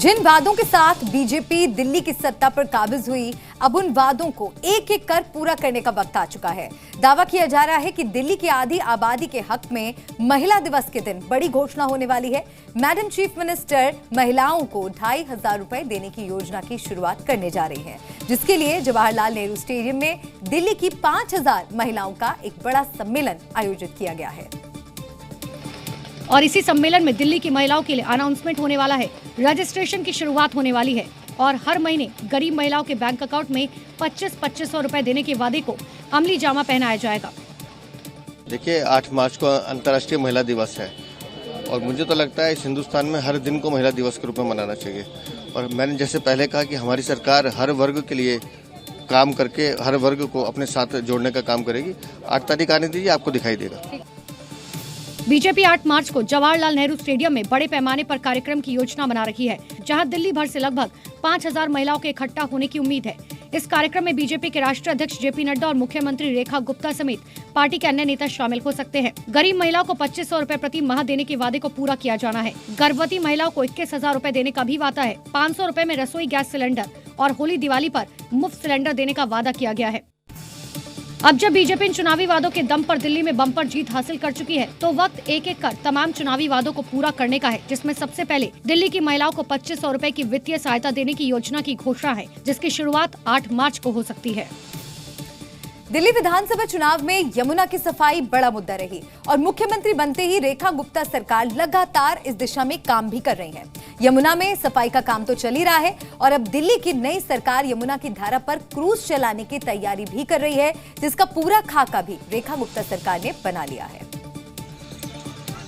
जिन वादों के साथ बीजेपी दिल्ली की सत्ता पर काबिज हुई, अब उन वादों को एक एक कर पूरा करने का वक्त आ चुका है। दावा किया जा रहा है कि दिल्ली की आधी आबादी के हक में महिला दिवस के दिन बड़ी घोषणा होने वाली है। मैडम चीफ मिनिस्टर महिलाओं को 2500 रुपए देने की योजना की शुरुआत करने जा रही है, जिसके लिए जवाहरलाल नेहरू स्टेडियम में दिल्ली की 5000 महिलाओं का एक बड़ा सम्मेलन आयोजित किया गया है। और इसी सम्मेलन में दिल्ली की महिलाओं के लिए अनाउंसमेंट होने वाला है। रजिस्ट्रेशन की शुरुआत होने वाली है और हर महीने गरीब महिलाओं के बैंक अकाउंट में 2500 रुपए देने के वादे को अमली जामा पहनाया जाएगा। देखिए, 8 मार्च को अंतर्राष्ट्रीय महिला दिवस है और मुझे तो लगता है इस हिंदुस्तान में हर दिन को महिला दिवस के रूप में मनाना चाहिए। और मैंने जैसे पहले कहा कि हमारी सरकार हर वर्ग के लिए काम करके हर वर्ग को अपने साथ जोड़ने का काम करेगी। 8 तारीख आने दीजिए, आपको दिखाई देगा। बीजेपी 8 मार्च को जवाहरलाल नेहरू स्टेडियम में बड़े पैमाने पर कार्यक्रम की योजना बना रखी है, जहां दिल्ली भर से लगभग 5000 महिलाओं के इकट्ठा होने की उम्मीद है। इस कार्यक्रम में बीजेपी के राष्ट्रीय अध्यक्ष जेपी नड्डा और मुख्यमंत्री रेखा गुप्ता समेत पार्टी के अन्य नेता शामिल हो सकते हैं। गरीब महिलाओं को 2500 रुपए प्रति माह देने के वादे को पूरा किया जाना है। गर्भवती महिलाओं को 21,000 रुपए देने का भी वादा है। 500 रुपए में रसोई गैस सिलेंडर और होली दिवाली पर मुफ्त सिलेंडर देने का वादा किया गया है। अब जब बीजेपी इन चुनावी वादों के दम पर दिल्ली में बम्पर जीत हासिल कर चुकी है, तो वक्त एक एक कर तमाम चुनावी वादों को पूरा करने का है, जिसमें सबसे पहले दिल्ली की महिलाओं को 2500 रुपए की वित्तीय सहायता देने की योजना की घोषणा है, जिसकी शुरुआत 8 मार्च को हो सकती है। दिल्ली विधानसभा चुनाव में यमुना की सफाई बड़ा मुद्दा रही और मुख्यमंत्री बनते ही रेखा गुप्ता सरकार लगातार इस दिशा में काम भी कर रही है। यमुना में सफाई का काम तो चल ही रहा है और अब दिल्ली की नई सरकार यमुना की धारा पर क्रूज चलाने की तैयारी भी कर रही है, जिसका पूरा खाका भी रेखा गुप्ता सरकार ने बना लिया है।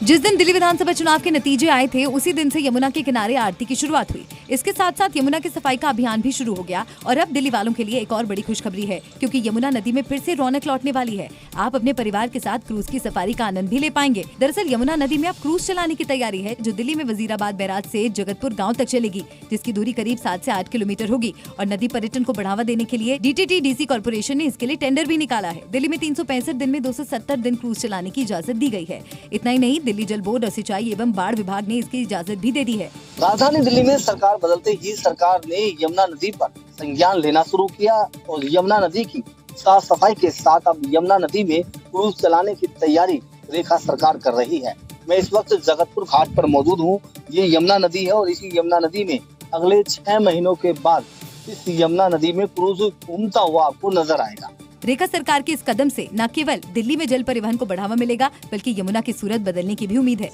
जिस दिन दिल्ली विधानसभा चुनाव के नतीजे आए थे, उसी दिन से यमुना के किनारे आरती की शुरुआत हुई। इसके साथ साथ यमुना की सफाई का अभियान भी शुरू हो गया और अब दिल्ली वालों के लिए एक और बड़ी खुशखबरी है, क्योंकि यमुना नदी में फिर से रौनक लौटने वाली है। आप अपने परिवार के साथ क्रूज की सफारी का आनंद भी ले पाएंगे। दरअसल यमुना नदी में अब क्रूज चलाने की तैयारी है, जो दिल्ली में वजीराबाद बैराज से जगतपुर गाँव तक चलेगी, जिसकी दूरी करीब 7 से 8 किलोमीटर होगी। और नदी पर्यटन को बढ़ावा देने के लिए DTT-DC कॉर्पोरेशन ने इसके लिए टेंडर भी निकाला है। दिल्ली में 365 दिन में 270 दिन क्रूज चलाने की इजाजत दी गई है। इतना ही नहीं, दिल्ली जल बोर्ड और सिंचाई एवं बाढ़ विभाग ने इसकी इजाजत भी दे दी है। राजधानी दिल्ली में सरकार बदलते ही सरकार ने यमुना नदी पर संज्ञान लेना शुरू किया और यमुना नदी की साफ सफाई के साथ अब यमुना नदी में क्रूज चलाने की तैयारी रेखा सरकार कर रही है। मैं इस वक्त जगतपुर घाट पर मौजूद हूँ। ये यमुना नदी है और इसी यमुना नदी में अगले 6 महीनों के बाद इस यमुना नदी में क्रूज घूमता हुआ आपको नजर आएगा। रेखा सरकार के इस कदम से न केवल दिल्ली में जल परिवहन को बढ़ावा मिलेगा, बल्कि यमुना की सूरत बदलने की भी उम्मीद है।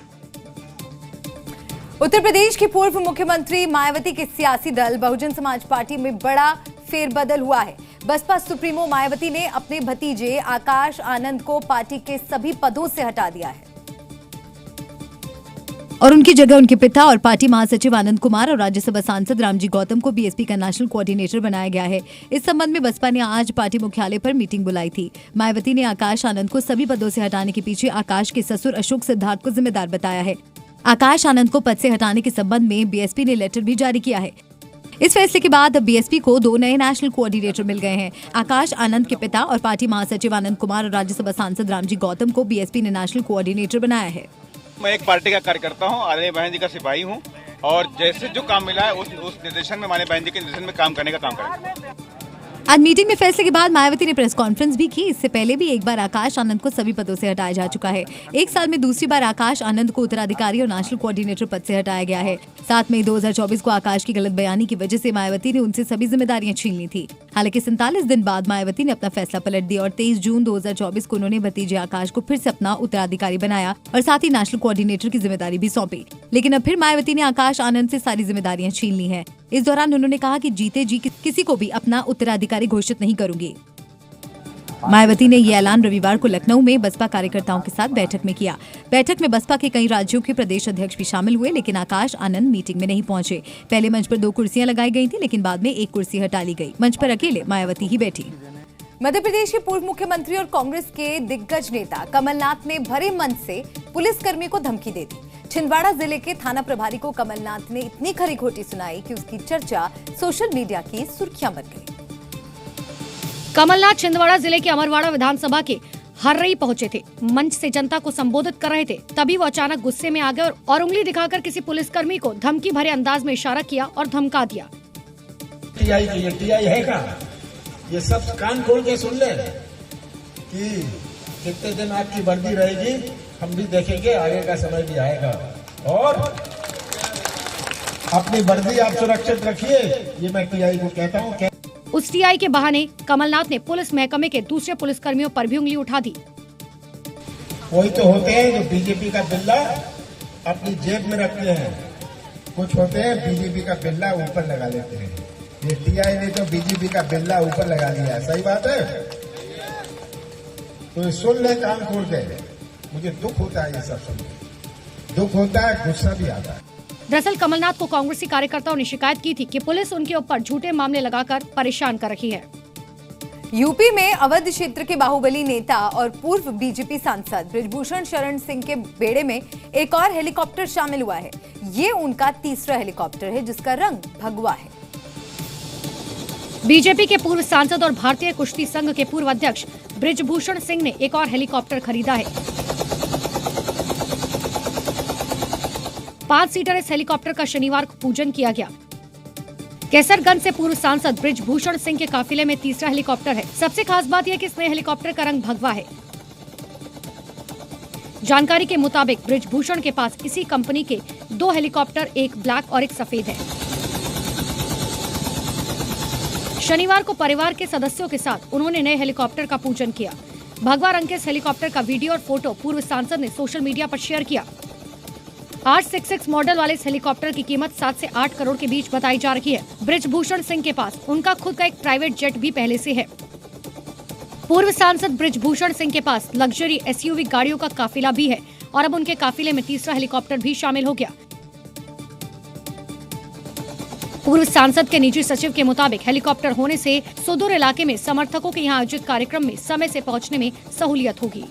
उत्तर प्रदेश की पूर्व मुख्यमंत्री मायावती के सियासी दल बहुजन समाज पार्टी में बड़ा फेरबदल हुआ है। बसपा सुप्रीमो मायावती ने अपने भतीजे आकाश आनंद को पार्टी के सभी पदों से हटा दिया है और उनकी जगह उनके पिता और पार्टी महासचिव आनंद कुमार और राज्यसभा सांसद रामजी गौतम को बीएसपी का नेशनल कोऑर्डिनेटर बनाया गया है। इस संबंध में बसपा ने आज पार्टी मुख्यालय पर मीटिंग बुलाई थी। मायावती ने आकाश आनंद को सभी पदों से हटाने के पीछे आकाश के ससुर अशोक सिद्धार्थ को जिम्मेदार बताया है। आकाश आनंद को पद से हटाने के संबंध में बीएसपी ने लेटर भी जारी किया है। इस फैसले के बाद अब बीएसपी को 2 नए नेशनल कोऑर्डिनेटर मिल गए हैं। आकाश आनंद के पिता और पार्टी महासचिव आनंद कुमार और राज्यसभा सांसद रामजी गौतम को बीएसपी ने नेशनल कोऑर्डिनेटर बनाया है। मैं एक पार्टी का कार्यकर्ता हूं, आदरणीय बहन जी का सिपाही हूं और जैसे जो काम मिला है उस निर्देशन में माननीय बहन जी के निर्देशन में काम करने का काम करेंगे। आज मीटिंग में फैसले के बाद मायावती ने प्रेस कॉन्फ्रेंस भी की। इससे पहले भी एक बार आकाश आनंद को सभी पदों से हटाया जा चुका है। एक साल में दूसरी बार आकाश आनंद को उत्तराधिकारी और नेशनल कोऑर्डिनेटर पद से हटाया गया है। 7 मई 2024 को आकाश की गलत बयानी की वजह से मायावती ने उनसे सभी जिम्मेदारियां छीन ली थी। हालांकि 47 दिन बाद मायावती ने अपना फैसला पलट दिया और 23 जून 2024 को उन्होंने भतीजे आकाश को फिर से अपना उत्तराधिकारी बनाया और साथ ही नेशनल कोऑर्डिनेटर की जिम्मेदारी भी सौंपी। लेकिन अब फिर मायावती ने आकाश आनंद से सारी जिम्मेदारियां छीन ली है। इस दौरान उन्होंने कहा कि जीते जी किसी को भी अपना उत्तराधिकारी घोषित नहीं करूंगी। मायावती ने ये ऐलान रविवार को लखनऊ में बसपा कार्यकर्ताओं के साथ बैठक में किया। बैठक में बसपा के कई राज्यों के प्रदेश अध्यक्ष भी शामिल हुए, लेकिन आकाश आनंद मीटिंग में नहीं पहुंचे। पहले मंच पर 2 कुर्सियां लगाई गई थी, लेकिन बाद में 1 कुर्सी हटा ली गई। मंच पर अकेले मायावती ही बैठी। मध्य प्रदेश के पूर्व मुख्यमंत्री और कांग्रेस के दिग्गज नेता कमलनाथ ने भरे मंच से पुलिसकर्मी को धमकी दे दी। छिंदवाड़ा जिले के थाना प्रभारी को कमलनाथ ने इतनी खरी खोटी सुनाई कि उसकी चर्चा सोशल मीडिया की सुर्खियां बन गई। कमलनाथ छिंदवाड़ा जिले के अमरवाड़ा विधानसभा के हर्रई पहुंचे थे। मंच से जनता को संबोधित कर रहे थे, तभी वो अचानक गुस्से में आ गए और उंगली दिखाकर किसी पुलिसकर्मी को धमकी भरे अंदाज में इशारा किया और धमका दिया। टीआई है का? ये सब कान खोल के सुन ले कि कितने दिन आपकी वर्दी रहेगी, हम भी देखेंगे, आगे का समय भी आएगा। और अपनी वर्दी आप सुरक्षित रखिए, ये मैं टीआई को कहता हूँ। उस टीआई के बहाने कमलनाथ ने पुलिस महकमे के दूसरे पुलिसकर्मियों पर भी उंगली उठा दी। कोई तो होते हैं जो बीजेपी का बिल्ला अपनी जेब में रखते हैं, कुछ होते हैं बीजेपी का बिल्ला ऊपर लगा लेते हैं। ये टीआई ने तो बीजेपी का बिल्ला ऊपर लगा लिया है, सही बात है। तो सुन ले कान खोल के, मुझे दुख होता है ये सब सुन के, दुख होता है, गुस्सा भी आता है। दरअसल कमलनाथ को कांग्रेसी कार्यकर्ताओं ने शिकायत की थी कि पुलिस उनके ऊपर झूठे मामले लगाकर परेशान कर रही है। यूपी में अवध क्षेत्र के बाहुबली नेता और पूर्व बीजेपी सांसद बृजभूषण शरण सिंह के बेड़े में एक और हेलीकॉप्टर शामिल हुआ है। ये उनका तीसरा हेलीकॉप्टर है जिसका रंग भगवा है। बीजेपी के पूर्व सांसद और भारतीय कुश्ती संघ के पूर्व अध्यक्ष बृजभूषण सिंह ने एक और हेलीकॉप्टर खरीदा है। 5 सीटर इस हेलीकॉप्टर का शनिवार को पूजन किया गया। कैसरगंज से पूर्व सांसद बृजभूषण सिंह के काफिले में तीसरा हेलीकॉप्टर है। सबसे खास बात यह कि इस नए हेलीकॉप्टर का रंग भगवा है। जानकारी के मुताबिक बृजभूषण के पास इसी कंपनी के 2 हेलीकॉप्टर, एक ब्लैक और एक सफेद है। शनिवार को परिवार के सदस्यों के साथ उन्होंने नए हेलीकॉप्टर का पूजन किया। भगवा रंग के इस हेलीकॉप्टर का वीडियो और फोटो पूर्व सांसद ने सोशल मीडिया पर शेयर किया। 866 मॉडल वाले इस हेलीकॉप्टर की कीमत 7 से 8 करोड़ के बीच बताई जा रही है। बृजभूषण सिंह के पास उनका खुद का एक प्राइवेट जेट भी पहले से है। पूर्व सांसद बृजभूषण सिंह के पास लग्जरी एसयूवी गाड़ियों का काफिला भी है और अब उनके काफिले में तीसरा हेलीकॉप्टर भी शामिल हो गया। पूर्व सांसद के निजी सचिव के मुताबिक हेलीकॉप्टर होने से सुदूर इलाके में समर्थकों के यहाँ आयोजित कार्यक्रम में समय से पहुँचने में सहूलियत होगी।